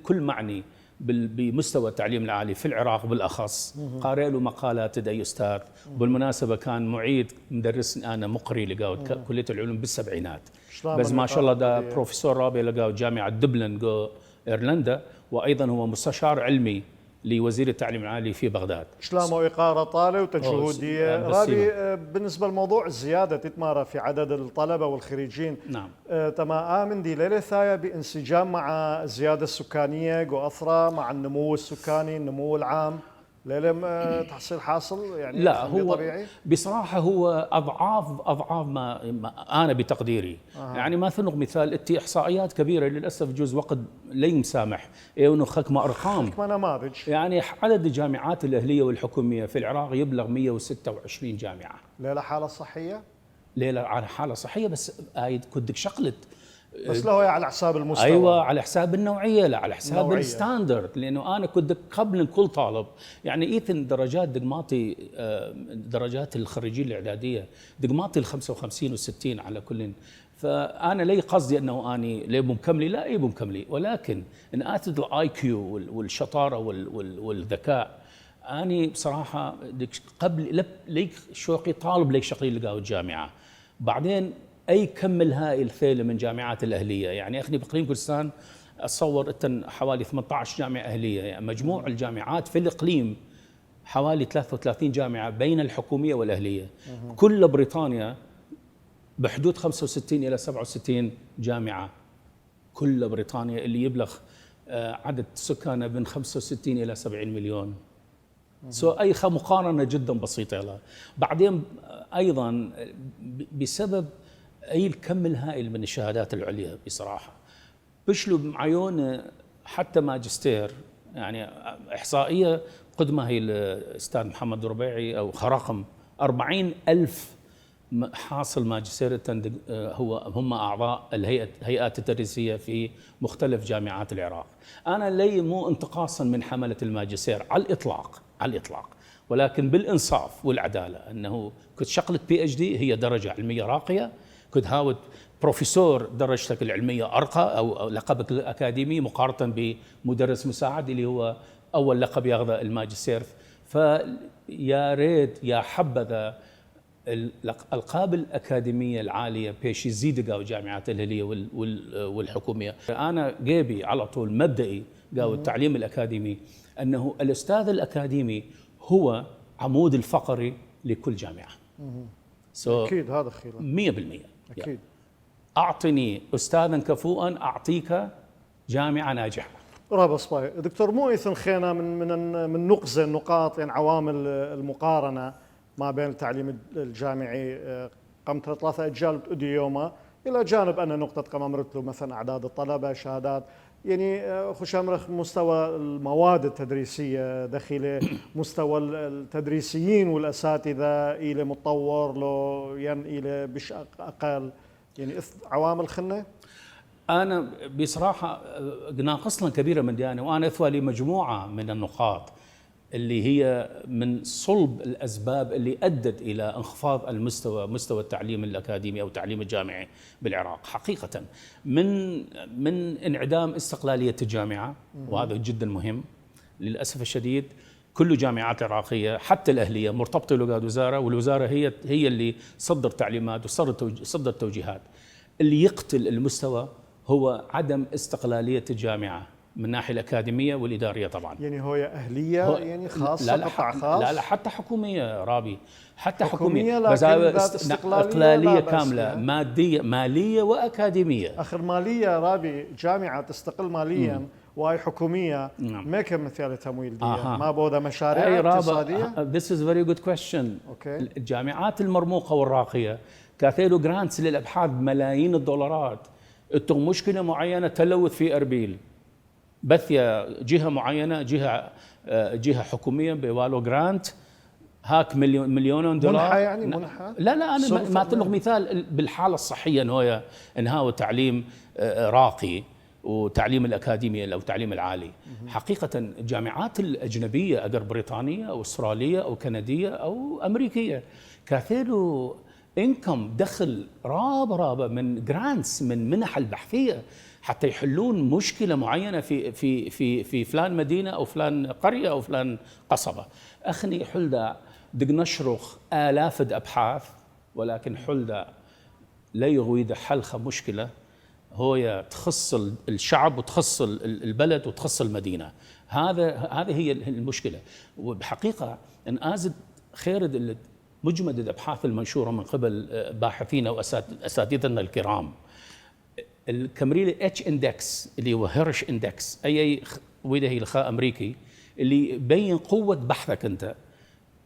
كل معني بمستوى التعليم العالي في العراق بالأخص. قارئ له مقالات أي أستاذ، بالمناسبة كان معيد مدرس أنا مقري لقاود كلية العلوم بالسبعينات، بس ما شاء الله ده بروفيسور رابع لقاود جامعة دبلن جو إيرلندا، وأيضا هو مستشار علمي لوزير التعليم العالي في بغداد. إشلام وإقارة طالة وتجهودية. رابي بالنسبة لموضوع الزيادة تتمارى في عدد الطلبة والخريجين، نعم تما آمن دي ليلة ثايا بانسجام مع الزيادة السكانية جو أثرى مع النمو السكاني النمو العام ليلة تحصيل حاصل يعني؟ لا هو طبيعي؟ بصراحة هو أضعاف ما أنا بتقديري. يعني مثلا مثال إتي إحصائيات كبيرة للأسف جزء وقت لا يسامح إنه خكمة أرقام نماذج. يعني عدد الجامعات الأهلية والحكومية في العراق يبلغ 126 جامعة. ليلة حالة صحية؟ ليلة على حالة صحية، بس كدك شغلت بس له على حساب المستوى. ايوه على حساب النوعيه، لا على حساب الستاندرد، لانه انا كنت قبل كل طالب يعني ايثن درجات دقماطي درجات الخريجين الاعداديه دقماطي ال 55 و60 على كل. فانا لي قصدي انه اني لي مكملي لا اي مكملي، ولكن ان اتت الاي كيو والشطاره والذكاء اني بصراحه قبل ليك شوقي طالب ليك شقي لقاو الجامعه. بعدين اي كم الهائل ثيله من جامعات الاهليه، يعني اخني باقليم كردستان اتصور حوالي 18 جامعه اهليه، يعني مجموع الجامعات في الاقليم حوالي 33 جامعه بين الحكوميه والاهليه. كل بريطانيا بحدود 65 الى 67 جامعه، كل بريطانيا اللي يبلغ عدد سكانها من 65 الى 70 مليون. اي مقارنه جدا بسيطه لها. بعدين ايضا بسبب اي الكم الهائل من الشهادات العليا بصراحه بشلوا بعيون حتى ماجستير، يعني احصائيه قدمها هي الاستاذ محمد الربيعي او رقم 40,000 حاصل ماجستير هم اعضاء الهيئات التدريسيه في مختلف جامعات العراق. انا لي مو انتقاصا من حمله الماجستير على الاطلاق، ولكن بالانصاف والعداله انه كنت شغله PhD هي درجه علميه راقيه، كنت هاود بروفيسور درجتك العلميه ارقى او لقبك الاكاديمي مقارنه بمدرس مساعد اللي هو اول لقب ياخذه الماجستير. فيا ريت يا حبذا الالقاب الاكاديميه العاليه بيش يزيد قاو الجامعات الاهليه والحكوميه. انا جيبي على طول مبدئي قاو التعليم الاكاديمي انه الاستاذ الاكاديمي هو عمود الفقري لكل جامعه. اكيد هذا خير 100%. اكيد. اعطني استاذا كفؤا اعطيك جامعه ناجحه. رابع صباي دكتور مو ايثن خينا من نقزه نقاط يعني عوامل المقارنه ما بين التعليم الجامعي قمت 3 اجيال بتؤدي يوما الى جانب ان نقطه قممرت له مثلا اعداد الطلبه شهادات يعني خشامرخ مستوى المواد التدريسيه داخله مستوى التدريسيين والاساتذه الى متطور لو الى بش اقل يعني عوامل خنه. انا بصراحه ناقصنا كبيره من ديانه، وانا اثوى لي مجموعه من النقاط اللي هي من صلب الاسباب اللي ادت الى انخفاض مستوى التعليم الاكاديمي او التعليم الجامعي بالعراق حقيقه، من انعدام استقلاليه الجامعه، وهذا جدا مهم. للاسف الشديد كل الجامعات العراقيه حتى الاهليه مرتبطه بوزاره وزاره، والوزاره هي اللي تصدر تعليمات وتصدر توجيهات. اللي يقتل المستوى هو عدم استقلاليه الجامعه من الناحيه الاكاديميه والاداريه طبعا. يعني هو أهلية يعني خاصة، قطاع خاص؟ لا حتى حكوميه رابي، حتى حكومية لكن بس ذات استقلالية اقلاليه لا بأس كامله، فيها. ماديه ماليه واكاديميه. آخر مالية رابي جامعة تستقل ماليا وهي حكومية، نعم. ما كم مثال تمويل دي آها. ما بودا مشاريع اي اقتصادية. رابع. This is very good question. أوكي. الجامعات المرموقه والراقيه كاثيرو جرانتس للابحاث بملايين الدولارات. انتم مشكله معينه تلوث في اربيل، بثيا جهه معينه، جهه حكوميه بوالو جرانت، هاك مليون دولار. منحة يعني منحة؟ لا انا ما لك مثال بالحاله الصحيه انه تعليم راقي وتعليم الاكاديمي او التعليم العالي. حقيقه الجامعات الاجنبيه اقر بريطانيه او استراليه او كنديه او امريكيه كاثيرو انكم دخل رابه من جرانتس، من منح البحثيه حتى يحلون مشكله معينه في فلان مدينه او فلان قريه او فلان قصبه. اخني حلدا دق نشرخ آلاف الأبحاث، ولكن حلدا لا يغويد حلخة مشكلة هو تخص الشعب وتخص البلد وتخص المدينة. هذه هي المشكلة. وبحقيقة ان ازد خير مجمد الابحاث المنشورة من قبل باحثين او اساتذتنا الكرام. الكمريل اتش اندكس اللي هو هيرش اندكس اي وده هي الخاء امريكي اللي يبين قوة بحثك انت.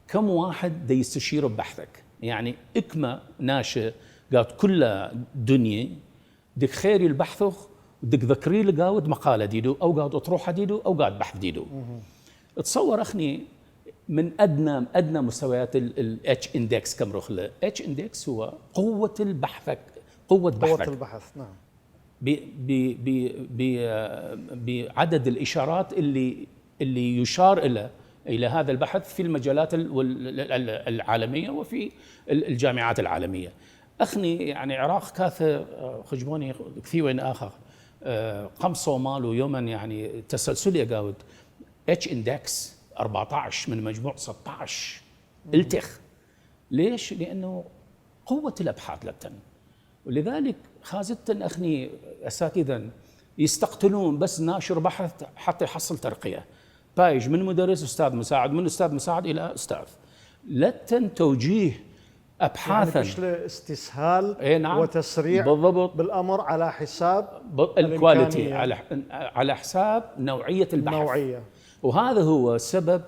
كم واحد دا يستشير ببحثك، يعني اكما ناشئ قالت كل دنيا دك خيري البحثه دك ذكري لقاود مقاله ديدو او قاعد اطروحه ديدو او قاعد بحث ديدو. تصور اخني من ادنى مستويات الاتش اندكس كم رخله. اتش اندكس هو قوه البحثك، قوه البحث نعم، بعدد الاشارات اللي يشار إلى هذا البحث في المجالات العالمية وفي الجامعات العالمية. أخني يعني عراق كاثة خجبوني كثير وين آخر قمصوا مالو يوما يعني تسلسلي قاود اتش اندكس 14 من مجموع 16 التخ. ليش؟ لأنه قوة الأبحاث لبتن، ولذلك خازتن أخني أساتذا يستقتلون بس ناشر بحث حتى يحصل ترقية بايج من مدرس استاذ مساعد، من استاذ مساعد الى استاذ. لتن توجيه ابحاثا يعني مش استسهال نعم وتسريع بالضبط بالامر على حساب الكواليتي، على حساب نوعيه البحث. وهذا هو سبب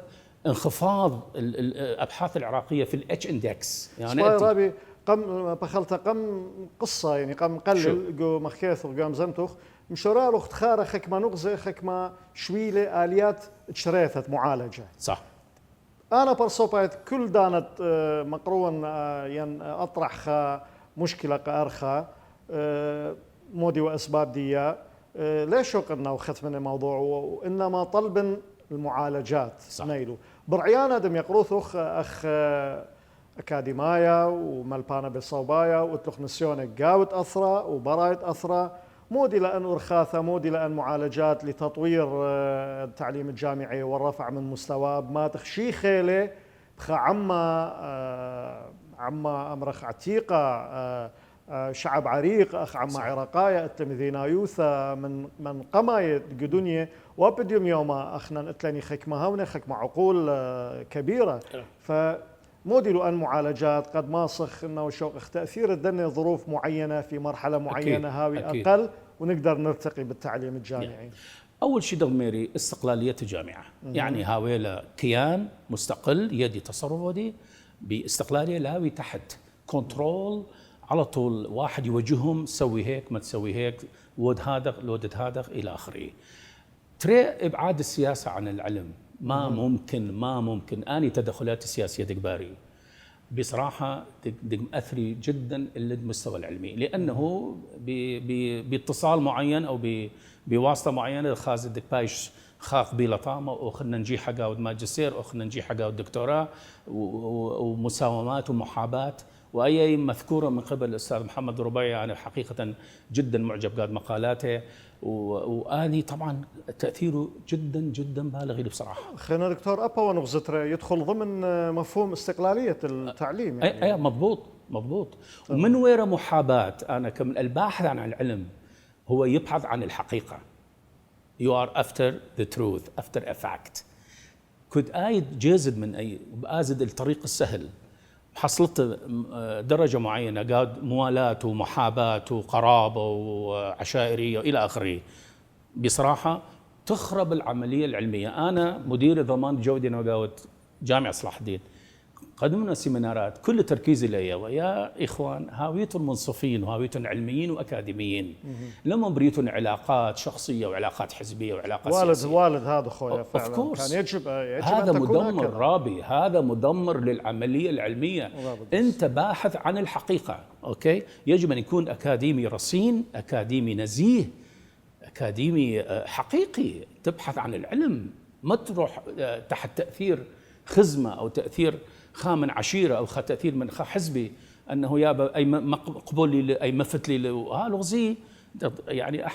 انخفاض الابحاث العراقيه في الاتش اندكس. يعني رابي قم بخلت قم قصه يعني قم قلل جو مخيث وقام زمتوخ مشورار اختخاره خكمه نغزه خكمه شويله اليات تشريثت معالجه صح. انا برصوبات كل دانت مقرون ين اطرح مشكله قارخه مودي واسباب دي ليش قلنا وخذ من الموضوع وانما طلب المعالجات نيلو برعيانه دم يقروث اخ اكاديمايا وملبانا بالصوبايا واتلخ نسيونك قاوت اثرى وبرايت اثرى مودي لأن أرخاثة مودي لأن معالجات لتطوير التعليم الجامعي والرفع من مستواه ما تخشي خيله بخا عما أمرخ عتيقة شعب عريق أخ عما عراقايا التمذينا يوثا من قماية قدنيا وبديم يوما أخنا اتلاني خكمة هونة خكمة عقول كبيرة. مودي لأن معالجات قد ماسخ انه شوق تاثير الدنيا ظروف معينه في مرحله معينه هاوي اقل ونقدر نرتقي بالتعليم الجامعي. اول شيء دغميري استقلاليه الجامعه، يعني هاويلا كيان مستقل يدي تصرف ودي باستقلاليه لاوي تحت كنترول على طول، واحد يوجههم سوي هيك ما تسوي هيك ود هذا لود هذا الى اخره. ترى ابعاد السياسه عن العلم ما ممكن اني تدخلات السياسيه دقباري بصراحه دق مأثري جدا المستوى العلمي، لانه باتصال معين او بواسطه معينه خاز دق بايش خاق بلطامه وخلنا نجي حقا ماجستير وخلنا نجي حقا دكتوراه ومساومات ومحاباه واي مذكوره من قبل الاستاذ محمد ربيع. انا حقيقه جدا معجب قاد مقالاته واني طبعا تاثيره جدا بالغ بصراحه. خلينا دكتور ابا ونغزتره يدخل ضمن مفهوم استقلاليه التعليم يعني. اي مضبوط. ومن ويره محاباه انا كمن الباحث عن العلم هو يبحث عن الحقيقه، You are after the truth, after a fact. كنت آيد جازد من أي بآزد الطريق السهل، حصلت درجة معينة، قاد موالاة ومحاباة وقرابة وعشائرية إلى آخره. بصراحة تخرب العملية العلمية. أنا مدير ضمان الجودة ونقاوة جامعة صلاح الدين، قدمنا سيمينارات كل تركيزي ليا ويا إخوان هاويتهم منصفين وهاويتهم علميين وأكاديميين، لما بريتهم علاقات شخصية وعلاقات حزبية وعلاقات سياسية. والد هذا خويا فعلا كان يجب هذا أن تكون مدمر هكذا. رابي، هذا مدمر للعملية العلمية. أنت باحث عن الحقيقة، أوكي؟ يجب أن يكون أكاديمي رصين، أكاديمي نزيه، أكاديمي حقيقي، تبحث عن العلم، ما تروح تحت تأثير خزمة أو تأثير خامن عشيرة أو تأثير من حزبي، أنه يا أي مقبول لي أي مفت لي. لغزي يعني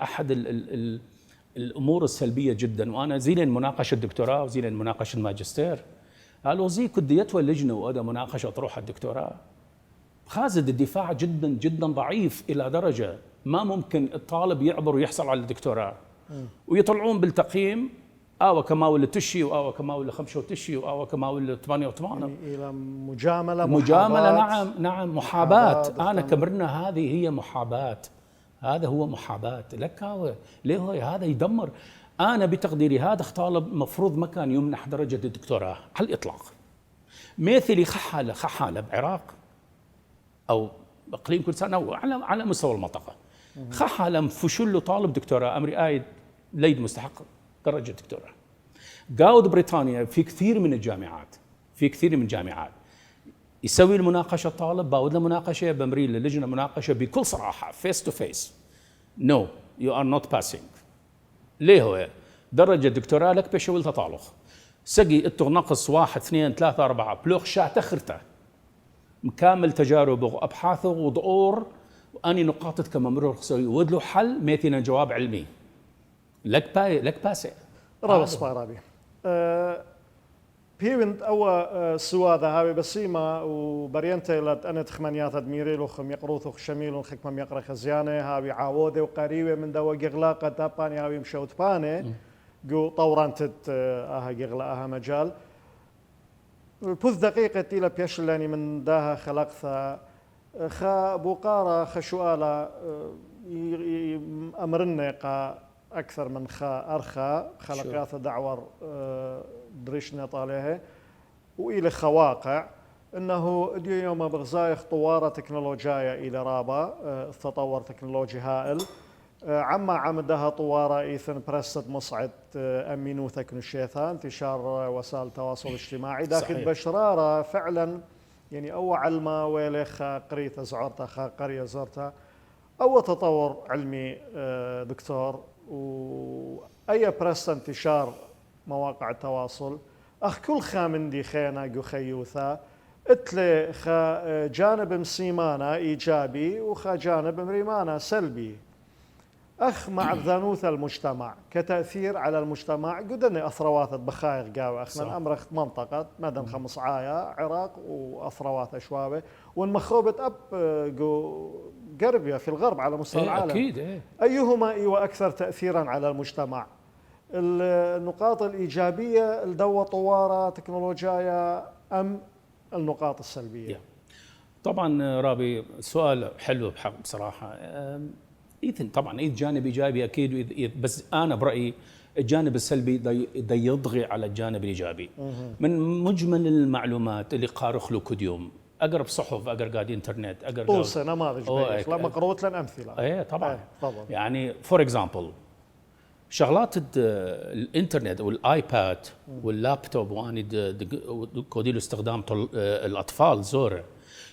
أحد الأمور السلبية جدا. وأنا زين مناقشة الدكتوراه وزين مناقشة الماجستير، لغزي كنت يتوى اللجنة وأدا مناقشة طروح الدكتوراه، خازد الدفاع جدا جدا ضعيف إلى درجة ما ممكن الطالب يعبر ويحصل على الدكتوراه، ويطلعون بالتقييم كما ولا تشي كما ولا 5 وتشي كما ولا 8 و8 يعني إلى مجاملة نعم محاباة. أنا كبرنا هذه هي محاباة، هذا هو محاباة لك. ليه هو هذا يدمر. أنا بتقديري هذا طالب مفروض ما كان يمنح درجة الدكتوراه على الإطلاق. مثلي خحالة بعراق أو إقليم كردستان أو على مستوى المنطقة، خحالة مفشل له طالب دكتوراه أمري آيد ليد مستحق درجة دكتوراه. قاود بريطانيا في كثير من الجامعات يسوي المناقشة الطالب، باود له مناقشة، بمري للجنة مناقشة بكل صراحة فيس تو فيس. نو يو ار نوت باسينج. ليه هو درجة دكتوراه لك بشويل تطالخ سقي اتو نقص 1 2 3 4 بلوخ شاة خرته مكامل تجاربه وابحاثه وضؤور واني نقاطة كما مرور خسوي ودلو حل ميتنا جواب علمي لك باسع رابي صفارابي بيوند أو سوادة هاوي بسيمة وبرينتي لد أنا تخمانيات أدميري لخم يقروثو خشميل خكمم يقرأ خزيانة هاوي عاودة وقريبة من دوا جغلاقة تاباني هاوي مشوت باني جو طوران تت جغلاقها مجال بوث دقيقة إلى بيشلاني من داها خلقتها خا بوقارة خشوالا أمرنا قا أكثر من خا أرخا خلقات دعور دريشنا طالها وإلى خواقع إنه اليوم بغزايخ طوارة تكنولوجيا إلى رابا تطور تكنولوجي هائل عما عمدها طوارة إيثن برست مصعد أمينو تكنوشيثا انتشار وسائل التواصل الاجتماعي داخل بشرارة فعلا يعني أو علمة ويلخ قرية زعرتها خا قرية زرتها أو تطور علمي دكتور وأي برست انتشار مواقع التواصل أخ كل خامن دي خينا جو خيوثا اتلي خا جانب مسيمانا إيجابي وخا جانب مريمانا سلبي أخ مع ذانوث المجتمع كتأثير على المجتمع قدني أثروات بخاير قاوة أخنا أمر منطقة مدن 5 عراق وأثروات أشوابه والمخوبة أب جو قربية في الغرب على مستوى العالم أكيد أيهما إيوة أكثر تأثيرا على المجتمع النقاط الإيجابية الدوا طوارة تكنولوجيا أم النقاط السلبية طبعا رابي سؤال حلو بحق بصراحة إذن طبعا إذ جانب إيجابي أكيد بس أنا برأيي الجانب السلبي دا يضغي على الجانب الإيجابي من مجمل المعلومات اللي قارخ له كل يوم أقرب صحف أقرب قاعد إنترنت أقرب طوسة نماذج لما قروت لن أمثلة إيه طبعا يعني فور إكزامبل شغلات الإنترنت والآيباد واللابتوب وأني كوديلو استخدام الأطفال زورة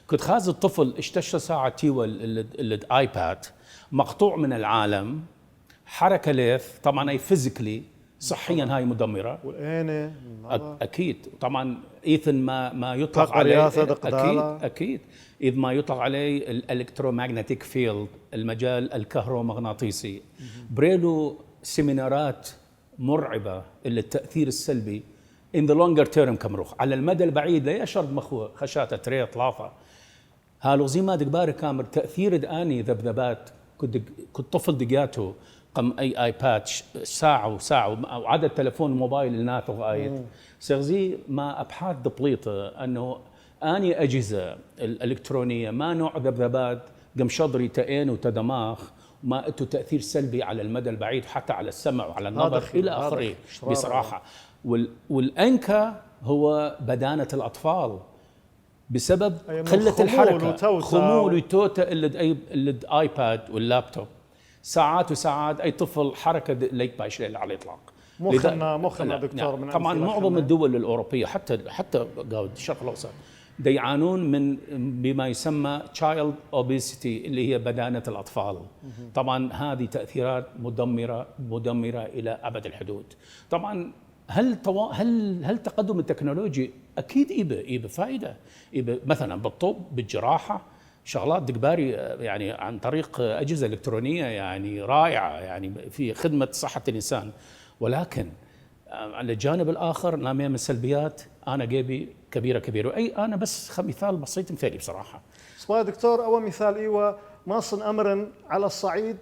كنت خاز الطفل اشتشى ساعة تيوى الآيباد مقطوع من العالم حركة ليث طبعا أي فيزيكلي صحيا هاي مدمرة والعينة أكيد طبعا إيثن ما يطلق عليه أكيد إذ ما يطلق عليه الإلكترومagnetic فيلد المجال الكهرومغناطيسي بريلو سيمينارات مرعبة اللي التأثير السلبي in the longer term كمروخ على المدى البعيد لا يشرب مخوة خشاتة تريه طلافة هالو زي ما دقبار كامر تأثير داني ذبذبات كنت طفل دقاته قم أي آيباد ساعة وساعة أو عدد تلفون موبايل ناثغ آيت سغزي ما أبحاث دبليطة أنه أني أجهزة الإلكترونية ما نوع ذبذبات قم شضري تأين وتدماغ ما له تأثير سلبي على المدى البعيد حتى على السمع وعلى النظر إلى آخره بصراحة. والأنكى هو بدانة الأطفال بسبب قلة الحركة، خمول وتوتا اللي آيباد واللابتوب ساعات وساعات. أي طفل حركة ليك بايش على الإطلاق. مخنا دكتور من طبعا معظم الدول الأوروبية حتى قاود الشرق الأوسط يعانون من بما يسمى child obesity اللي هي بدانة الأطفال. طبعا هذه تأثيرات مدمرة إلى أبد الحدود. طبعا هل تقدم التكنولوجي اكيد يبه فائده، مثلا بالطب بالجراحه شغلات دقباري يعني عن طريق اجهزه الكترونيه يعني رائعه يعني في خدمه صحه الانسان. ولكن على الجانب الاخر نامية من السلبيات انا جيبي كبيره واي انا بس مثال بسيط مثالي بصراحه. صباح دكتور اول مثال ايوه ما صن امر على الصعيد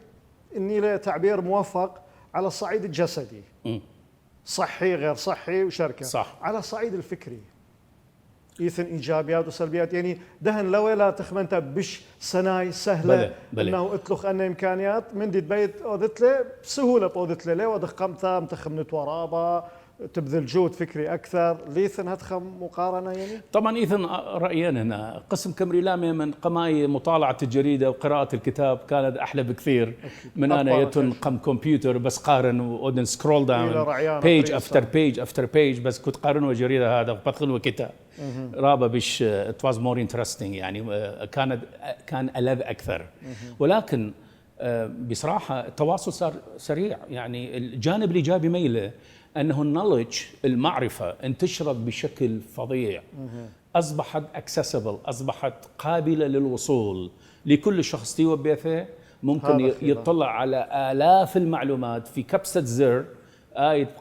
اني له تعبير موفق على الصعيد الجسدي صحي غير صحي وشركه صح. على الصعيد الفكري يثن ايجابيات وسلبيات يعني دهن لو لا تخمنتها بش سناي سهله بلي. انه اتلخ ان امكانيات من دي بيت اودتله بسهوله بودتله ليه ودخمتها متخمنت ورابه تبذل جهد فكري اكثر ليثن هتخم مقارنه يعني. طبعا ايثن رايين هنا قسم كمري لامي من قماي مطالعه الجريده وقراءه الكتاب كانت احلى بكثير من انا يتن قم كمبيوتر بس قارن ودن سكرول داون بيج افتر بيج افتر بيج بس كنت قارن الجريده هذا وبدخل كتاب رابا بش ات واز مور انترستنج يعني كان ألذ اكثر. ولكن بصراحه التواصل صار سريع يعني الجانب الايجابي ميله انه النولج المعرفه انتشرت بشكل فظيع اصبحت اكسسبل اصبحت قابله للوصول لكل شخص تيوب بيته ممكن يطلع على آلاف المعلومات في كبسه زر.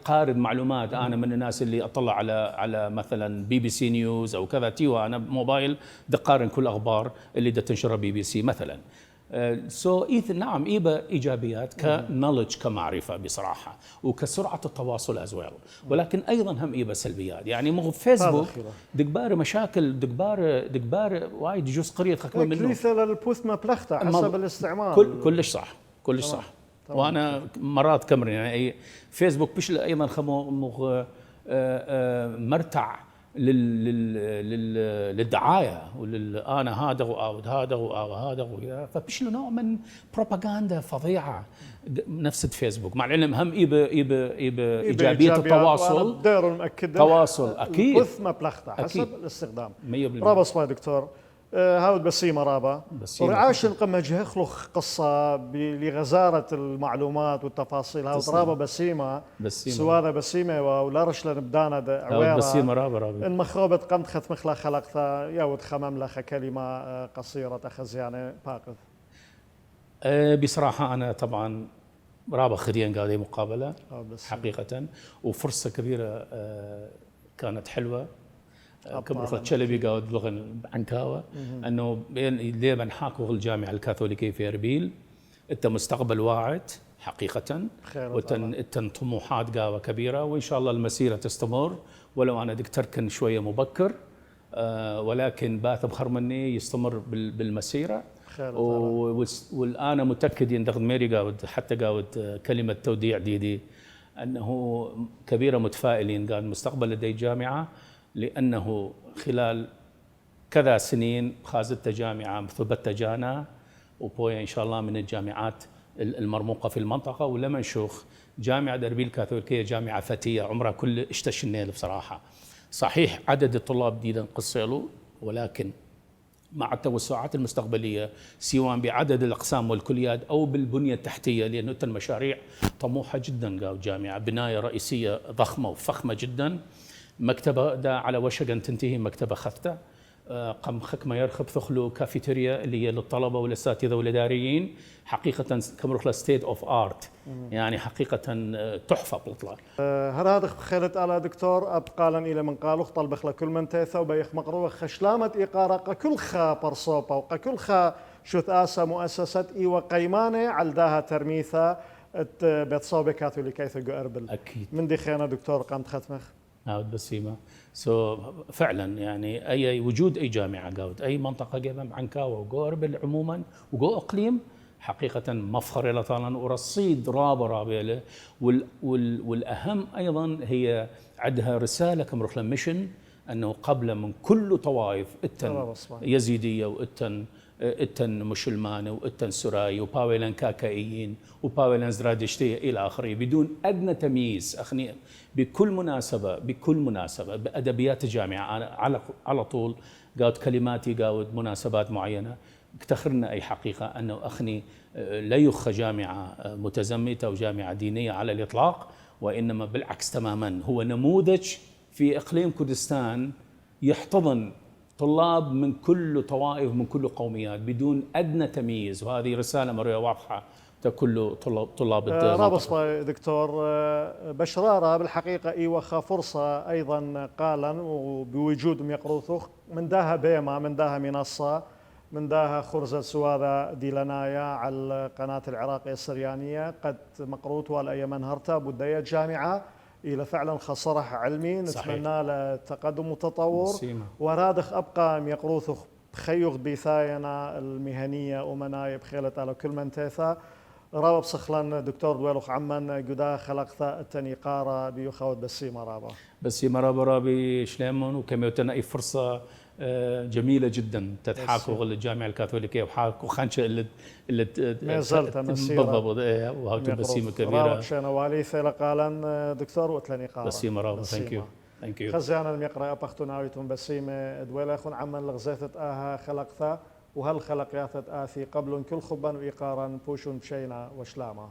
قارن معلومات انا من الناس اللي اطلع على مثلا BBC نيوز او كذا تيوا انا بموبايل دقارن كل اخبار اللي تنشرها BBC مثلا. نعم ايجابيات كنولج كمعرفه بصراحه وكسرعه التواصل ازوال. ولكن ايضا هم سلبيات يعني مو فيسبوك دقبار مشاكل دقبار وايد جزء قريه خكمه منه كليثه للبوث ما بلخته حسب الاستعمال كلش صح وانا مرات كمري يعني فيسبوك بش ايضا خمو مرتع للدعايه انا هذا وهذا فبش له نوع من بروباغندا فظيعه نفس فيسبوك مع العلم هم ايجابيه التواصل دير المؤكد تواصل اكيد بث ما بلخته حسب الاستخدام 100%. رابا صباح دكتور هاود بسيمه رابا ورعاش القمج يخلق قصه لغزاره المعلومات والتفاصيل هاود رابا بسيمه سوانا بسيمه ولا رشله نبدانا عويره بسيمه رابا المخروبه قمت خت مخلا خلقتها ياود خمم لخ كلمه قصيره خزيانه باقذ. بصراحه انا طبعا رابا خديان قاعده مقابله حقيقه وفرصه كبيره كانت حلوه كبرخة شلبي قاعد لغة عنكاوة أنه ليه بنحاكوا الجامعة الكاثوليكية في أربيل أنت مستقبل واعد حقيقة وتن طموحات قاوة كبيرة وإن شاء الله المسيرة تستمر ولو أنا دك تركن شوية مبكر ولكن باث بخر مني يستمر بالمسيرة. والآن متأكد يندخل ميري قاود حتى قاود كلمة توديع دي أنه كبيرة متفائلين قال مستقبل لدي جامعة لأنه خلال كذا سنين خازت جامعة ثبت جانا وبويا إن شاء الله من الجامعات المرموقة في المنطقة ولما نشوف جامعة أربيل الكاثوليكية جامعة فتية عمرها كل اشتشنيل بصراحة. صحيح عدد الطلاب دي نقصيله ولكن مع التوسعات المستقبلية سواء بعدد الأقسام والكليات أو بالبنية التحتية لأنه المشاريع طموحة جدا قاو جامعة بناية رئيسية ضخمة وفخمة جدا مكتبة دا على وشك أن تنتهي مكتبة خفتة قم خك ما يرخب ثخلو كافيتيريا اللي هي للطلبة والأساتذة والإداريين حقيقة كمرخلة ستيت أوف آرت يعني حقيقة تحفة بطلع. هذا خيلت على دكتور أبقالا إلى من قالوا طلبخ لكل من تيثا وبيخ مقروة خشلامة إقارة كل خا برصوبة وكل خا شوث آسا مؤسسة إيوة قيمانة علداها ترميثا بتصوبة كاثوليكية أربل اكيد من دي خيانة دكتور قامت ختمخ نعود بسيمة فعلا يعني اي وجود اي جامعه قاود اي منطقه جيبا عنكاوة وجو اربل عموما وجو اقليم حقيقة مفخر إلى طالان ورصيد رابع له والأهم أيضا هي عندها رسالة كمرخلة ميشن أنه قبل من كل طوائف التن يزيدية اتن مشلمانة واتن سراي وباويلان كاكايين وباويلان زرادشتية إلى آخره بدون أدنى تمييز أخني بكل مناسبة بأدبيات الجامعة على طول قاود كلماتي قاود مناسبات معينة افتخرنا أي حقيقة أنه أخني لا يخ جامعة متزمتة وجامعة دينية على الإطلاق وإنما بالعكس تماما هو نموذج في إقليم كردستان يحتضن طلاب من كل طوائف من كل قوميات بدون أدنى تمييز وهذه رسالة مرة واضحة لكل طلاب رابص دكتور بشرارة بالحقيقة وخا فرصة أيضا قالا وبوجودهم يقروثوخ من داها بيما من داها منصة من داها خرزة سواذا ديلانايا على القناة العراقية السريانية قد مقروط ولا من هرتا بداية جامعة إلى فعلا خسرح علمي نتمنى له تقدم وتطور ورادخ أبقى يقروث تخيغ بثاينا المهنية أمناي بخيلة على كل من تيثا رابا بسخلان دكتور دويلوخ عمان قدا خلقتا التنيقارة بيخوت بسيمة رابا رابي شليمون وكميوتنا أي فرصة جميلة جدا تتحاكوا الجامعة الكاثوليكية وحاكوا خانشة اللي ما زلت مسيرة بالضبط وهاوتو بسيمة كبيرة رابا شينا والي ثيلا قالا دكتور وتلنيقارة بسيمة رابا ثانك يو خزيانا المقرأ أبختناويتم بسيمة دويلوخون عمان لغزيثت آها خلقتا وهل خلقياتت آثي قبل كل خبان وإيقارا بوشون بشينا وشلاما